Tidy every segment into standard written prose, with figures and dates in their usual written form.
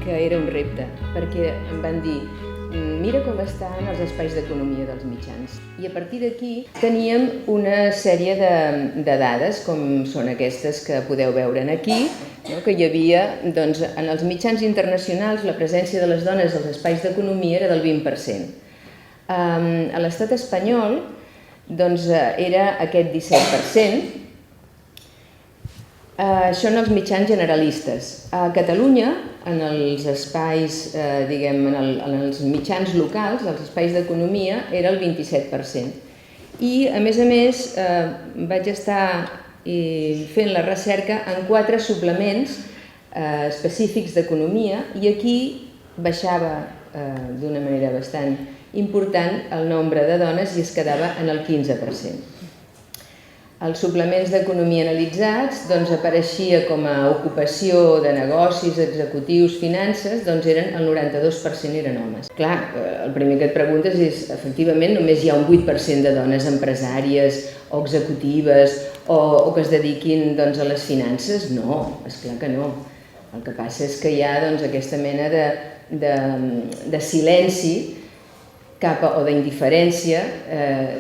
que era un repte, perquè em van dir mira com estan els espais d'economia dels mitjans. I a partir d'aquí teníem una sèrie de dades, com són aquestes que podeu veure aquí, que hi havia, en els mitjans internacionals, la presència de les dones als espais d'economia era del 20%. A l'estat espanyol era aquest 17%. Això en els mitjans generalistes. A Catalunya, en els espais, diguem, en els mitjans locals, els espais d'economia, era el 27%. I, a més, vaig estar fent la recerca en 4 suplements específics d'economia i aquí baixava d'una manera bastant important el nombre de dones i es quedava en el 15%. Els suplements d'economia analitzats apareixia com a ocupació de negocis, executius, finances, eren el 92% eren homes. Clar, el primer que et preguntes és, efectivament, només hi ha un 8% de dones empresàries o executives o que es dediquin a les finances? No, esclar que no. El que passa és que hi ha aquesta mena de silenci o d'indiferència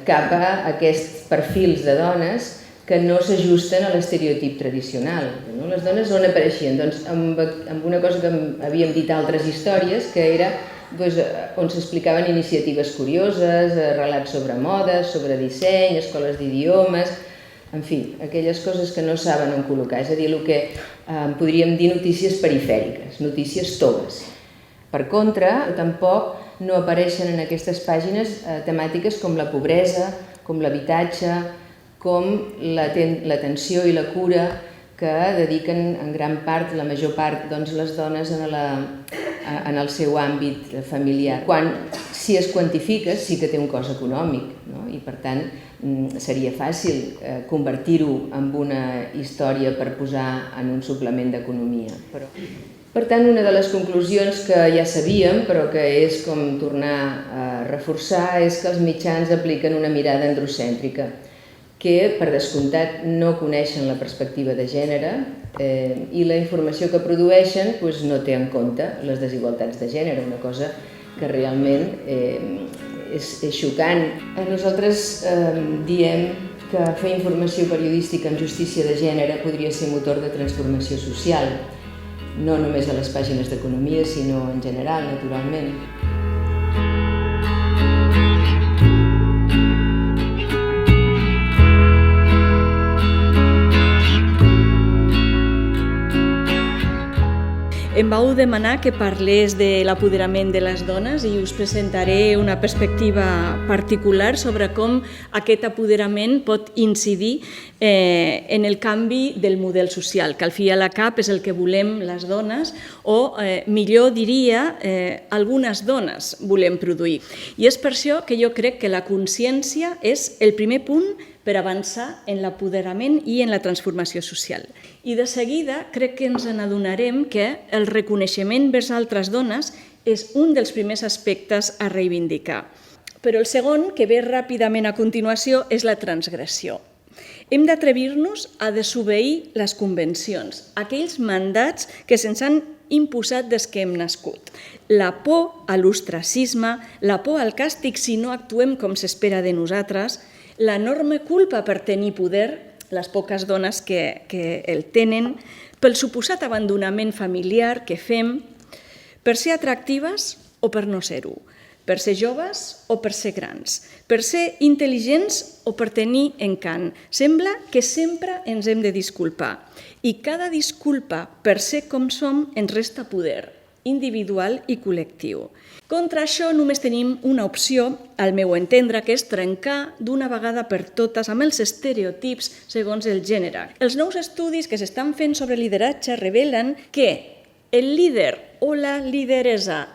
cap a aquests perfils de dones que no s'ajusten a l'estereotip tradicional. Les dones on apareixien? Amb una cosa que havíem dit altres històries, que era on s'explicaven iniciatives curioses, relats sobre moda, sobre disseny, escoles d'idiomes, en fi, aquelles coses que no saben on col·locar, és a dir, el que podríem dir notícies perifèriques, notícies toves. Per contra, tampoc no apareixen en aquestes pàgines temàtiques com la pobresa, com l'habitatge, com l'atenció i la cura que dediquen en gran part, la major part, les dones en el seu àmbit familiar. Quan, si es quantifica, sí que té un cost econòmic, i per tant seria fàcil convertir-ho en una història per posar en un suplement d'economia. Per tant, una de les conclusions que ja sabíem, però que és com tornar a reforçar, és que els mitjans apliquen una mirada androcèntrica, que, per descomptat, no coneixen la perspectiva de gènere i la informació que produeixen no té en compte les desigualtats de gènere, una cosa que realment és xocant. Nosaltres diem que fer informació periodística amb justícia de gènere podria ser motor de transformació social, no només a les pàgines d'economia, sinó en general, naturalment. Em vau demanar que parlés de l'apoderament de les dones i us presentaré una perspectiva particular sobre com aquest apoderament pot incidir en el canvi del model social, que al fi i a la cap és el que volem les dones o, millor diria, algunes dones volem produir. I és per això que jo crec que la consciència és el primer punt per avançar en l'apoderament i en la transformació social. I de seguida crec que ens n'adonarem que el reconeixement vers altres dones és un dels primers aspectes a reivindicar. Però el segon, que ve ràpidament a continuació, és la transgressió. Hem d'atrevir-nos a desobeir les convencions, aquells mandats que se'ns han imposat des que hem nascut. La por a l'ostracisme, la por al càstig si no actuem com s'espera de nosaltres, l'enorme culpa per tenir poder, les poques dones que el tenen, pel suposat abandonament familiar que fem, per ser atractives o per no ser-ho, per ser joves o per ser grans, per ser intel·ligents o per tenir encant. Sembla que sempre ens hem de disculpar i cada disculpa per ser com som ens resta poder individual i col·lectiu. Contra això només tenim una opció, al meu entendre, que és trencar d'una vegada per totes amb els estereotips segons el gènere. Els nous estudis que s'estan fent sobre lideratge revelen que el líder o la lideressa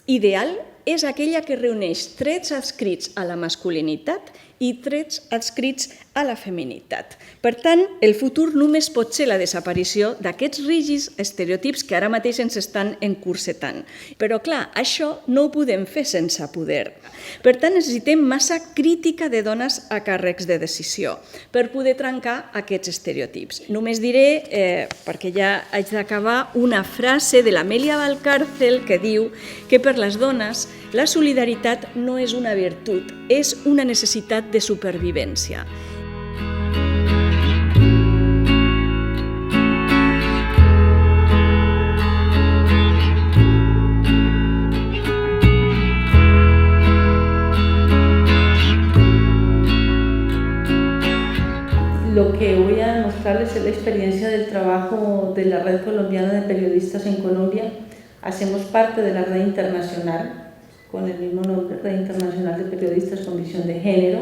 ideal és aquella que reuneix trets adscrits a la masculinitat i trets adscrits a la feminitat. Per tant, el futur només pot ser la desaparició d'aquests rígids estereotips que ara mateix ens estan encursetant. Però, clar, això no ho podem fer sense poder. Per tant, necessitem massa crítica de dones a càrrecs de decisió per poder trencar aquests estereotips. Només diré, perquè ja haig d'acabar, una frase de l'Amèlia Valcárcel que diu que per les dones la solidaritat no és una virtut, és una necessitat de supervivència. Lo que voy a mostrarles es la experiencia del trabajo de la Red Colombiana de Periodistas en Colombia. Hacemos parte de la red internacional, con el mismo nombre, Red Internacional de Periodistas con Visión de Género.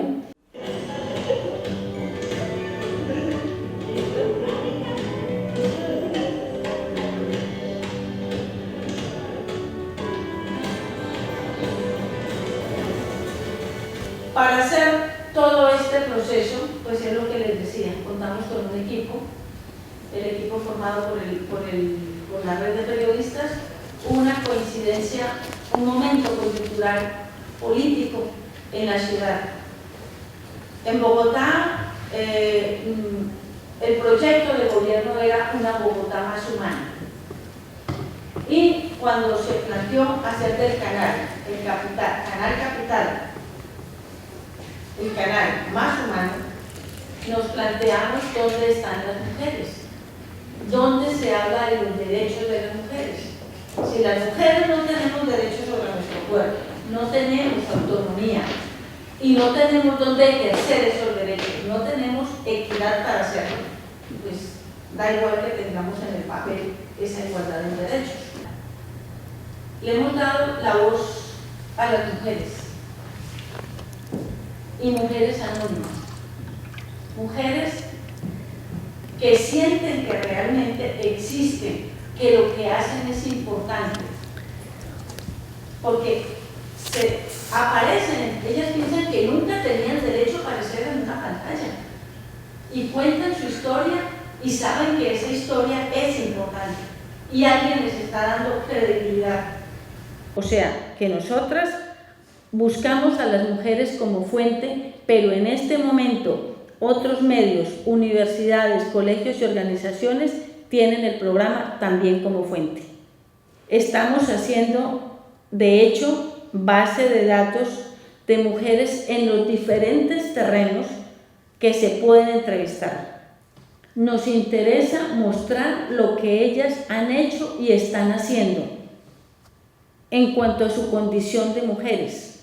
Para hacer todo este proceso, pues es lo que les decía, contamos con un equipo, el equipo formado por la red de periodistas, una coincidencia, un momento coyuntural político en la ciudad. En Bogotá, el proyecto de gobierno era una Bogotá más humana. Y cuando se planteó hacer del canal, Canal Capital, el canal más humano, nos planteamos dónde están las mujeres, dónde se habla de los derechos de las mujeres. Si las mujeres no tenemos derechos sobre nuestro cuerpo, no tenemos autonomía y no tenemos dónde ejercer esos derechos, no tenemos equidad para hacerlo, pues da igual que tengamos en el papel esa igualdad de derechos. Le hemos dado la voz a las mujeres y mujeres anónimas, mujeres que sienten que realmente existen, que lo que hacen es importante, porque se aparecen, ellas piensan que nunca tenían derecho a aparecer en una pantalla y cuentan su historia y saben que esa historia es importante y alguien les está dando credibilidad. O sea, que nosotras buscamos a las mujeres como fuente, pero en este momento otros medios, universidades, colegios y organizaciones tienen el programa también como fuente. Estamos haciendo, de hecho, base de datos de mujeres en los diferentes terrenos que se pueden entrevistar. Nos interesa mostrar lo que ellas han hecho y están haciendo en cuanto a su condición de mujeres.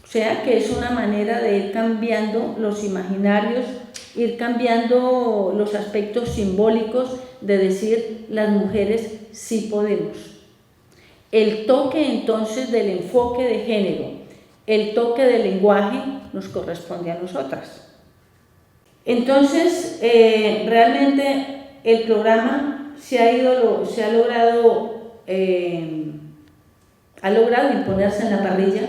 O sea que es una manera de ir cambiando los imaginarios, ir cambiando los aspectos simbólicos de decir las mujeres sí podemos. El toque entonces del enfoque de género, el toque del lenguaje nos corresponde a nosotras. Entonces, realmente el programa ha logrado imponerse en la parrilla.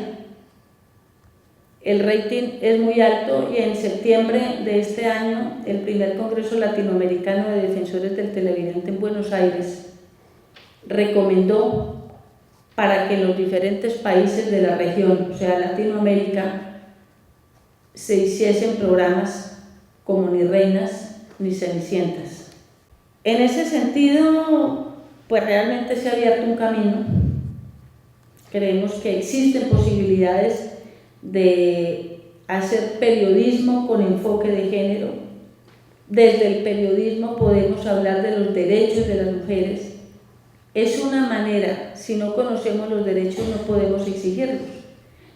El rating es muy alto y en septiembre de este año el primer Congreso Latinoamericano de Defensores del Televidente en Buenos Aires recomendó para que en los diferentes países de la región, o sea Latinoamérica, se hiciesen programas como Ni Reinas ni Cenicientas. En ese sentido, pues realmente se ha abierto un camino. Creemos que existen posibilidades de hacer periodismo con enfoque de género. Desde el periodismo podemos hablar de los derechos de las mujeres. Es una manera, si no conocemos los derechos no podemos exigirlos.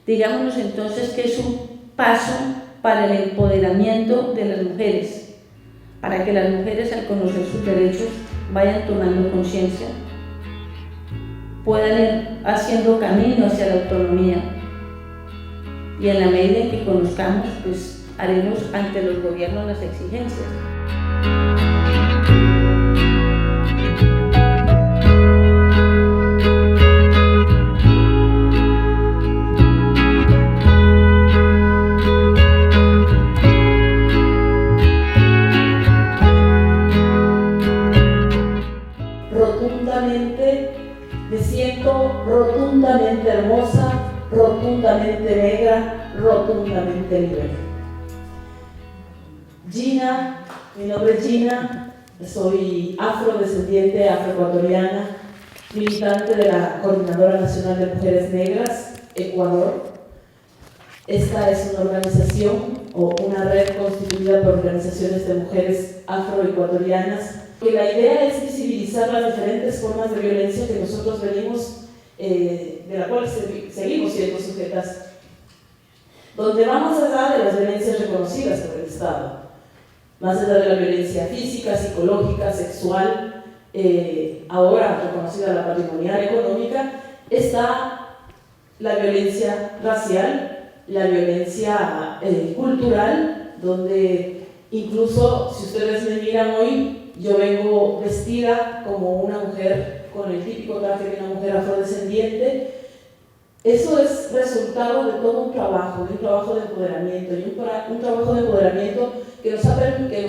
Digámonos entonces que es un paso para el empoderamiento de las mujeres, para que las mujeres al conocer sus derechos vayan tomando conciencia, puedan ir haciendo camino hacia la autonomía, y en la medida en que conozcamos, pues haremos ante los gobiernos las exigencias. Me siento rotundamente hermosa, rotundamente negra, rotundamente libre. Gina, mi nombre es Gina, soy afrodescendiente, afroecuatoriana, militante de la Coordinadora Nacional de Mujeres Negras, Ecuador. Esta es una organización o una red constituida por organizaciones de mujeres afroecuatorianas, que la idea es visibilizar las diferentes formas de violencia que nosotros venimos, de la cual seguimos siendo sujetas, donde va más allá de las violencias reconocidas por el Estado, más allá de la violencia física, psicológica, sexual, ahora reconocida la patrimonial, económica, está la violencia racial, la violencia cultural, donde incluso si ustedes me miran hoy, yo vengo vestida como una mujer, con el típico traje de una mujer afrodescendiente. Eso es resultado de todo un trabajo de empoderamiento, y un trabajo de empoderamiento que nos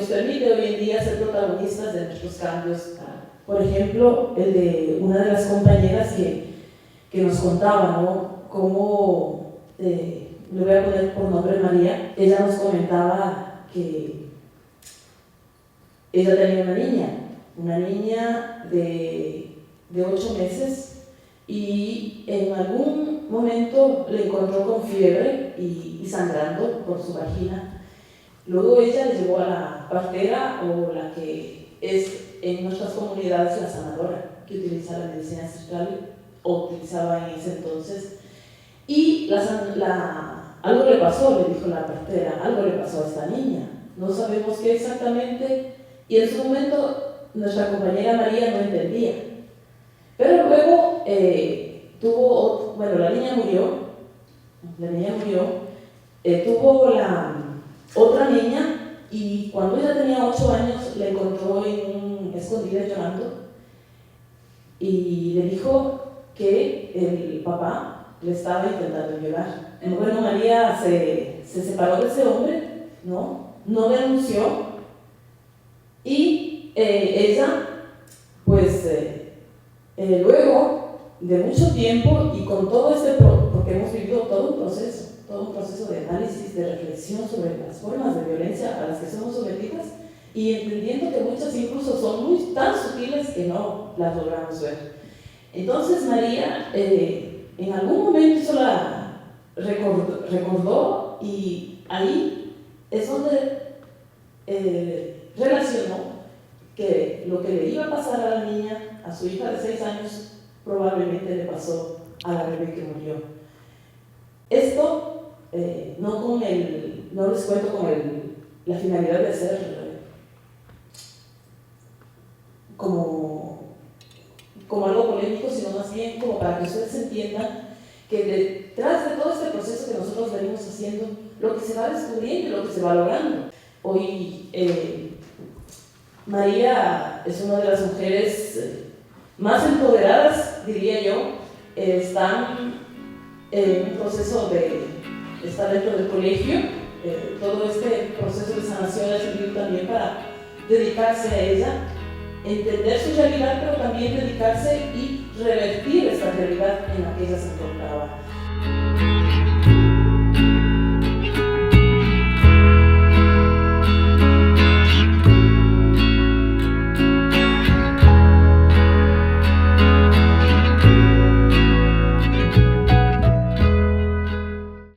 permite hoy en día ser protagonistas de nuestros cambios. Por ejemplo, el de una de las compañeras que nos contaba, ¿no?, cómo, le voy a poner por nombre María, ella nos comentaba que ella tenía una niña de 8 meses, y en algún momento le encontró con fiebre y sangrando por su vagina. Luego ella le llevó a la partera, o la que es en nuestras comunidades la sanadora, que utiliza la medicina ancestral o utilizaba en ese entonces, y algo le pasó, le dijo la partera, algo le pasó a esta niña, no sabemos qué exactamente. Y en su momento nuestra compañera María no entendía. Pero luego la niña murió, tuvo la otra niña, y cuando ella tenía 8 años la encontró escondida llorando, y le dijo que el papá le estaba intentando violar. Bueno, María se separó de ese hombre, no denunció. Y ella, pues, luego de mucho tiempo, y con todo porque hemos vivido todo un proceso de análisis, de reflexión sobre las formas de violencia a las que somos sometidas, y entendiendo que muchas incluso son tan sutiles que no las logramos ver. Entonces María, en algún momento recordó, y ahí es donde relacionó que lo que le iba a pasar a la niña, a su hija de 6 años, probablemente le pasó a la bebé que murió. Esto no les cuento con la finalidad de ser como algo polémico, sino más bien como para que ustedes entiendan que detrás de todo este proceso que nosotros venimos haciendo, lo que se va descubriendo y lo que se va logrando. Hoy María es una de las mujeres más empoderadas, diría yo. Están en un proceso está dentro del colegio. Todo este proceso de sanación ha servido también para dedicarse a ella, entender su realidad, pero también dedicarse y revertir esta realidad en la que ella se encontraba.